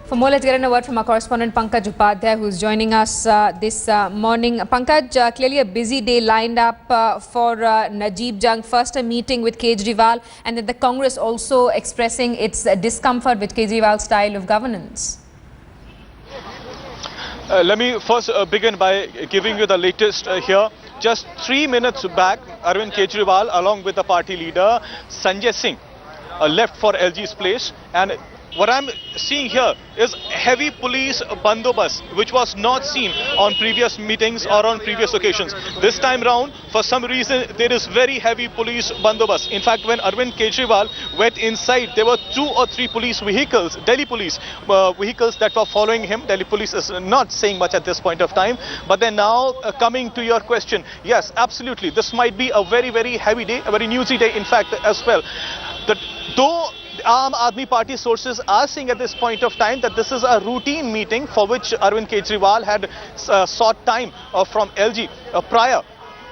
For more, let's get in a word from our correspondent Pankaj Upadhyay, who's joining us this morning. Pankaj, clearly a busy day lined up for Najib Jung. First, a meeting with Kejriwal, and then the Congress also expressing its discomfort with Kejriwal's style of governance. Let me first begin by giving you the latest here. Just 3 minutes back, Arvind Kejriwal, along with the party leader Sanjay Singh, left for LG's place, and what I'm seeing here is heavy police bandobast, which was not seen on previous meetings or on previous occasions. This time round, for some reason, there is very heavy police bandobast. In fact, when Arvind Kejriwal went inside, there were 2 or 3 police vehicles, Delhi police vehicles that were following him. Delhi police is not saying much at this point of time. But then now, coming to your question, yes, absolutely, this might be a very, very heavy day, a very newsy day, in fact, as well. Though Aam Aadmi Party sources are saying at this point of time that this is a routine meeting for which Arvind Kejriwal had sought time from LG prior.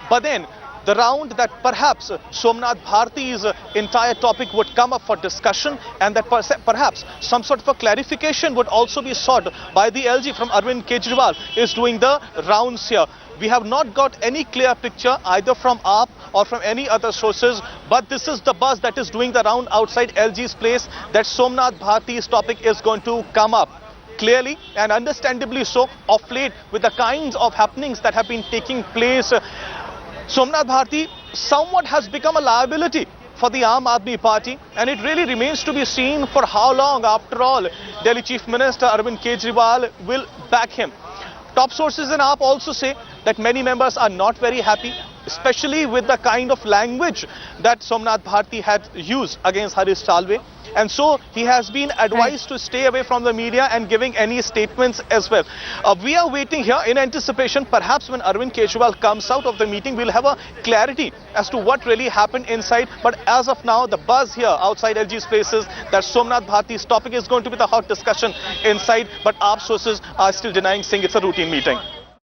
But then the round that perhaps Somnath Bharti's entire topic would come up for discussion, and that perhaps some sort of a clarification would also be sought by the LG from Arvind Kejriwal is doing the rounds here. We have not got any clear picture either from AAP or from any other sources, but this is the buzz that is doing the round outside LG's place, that Somnath Bharti's topic is going to come up. Clearly and understandably so, of late, with the kinds of happenings that have been taking place, Somnath Bharti somewhat has become a liability for the Aam Aadmi Party, and it really remains to be seen for how long, after all, Delhi Chief Minister Arvind Kejriwal will back him. Top sources in AAP also say that many members are not very happy, especially with the kind of language that Somnath Bharti had used against Harish Salve. And so he has been advised to stay away from the media and giving any statements as well. We are waiting here in anticipation. Perhaps when Arvind Kejriwal comes out of the meeting, we'll have a clarity as to what really happened inside. But as of now, the buzz here outside LG's places that Somnath Bharti's topic is going to be the hot discussion inside. But AAP sources are still denying, saying it's a routine meeting.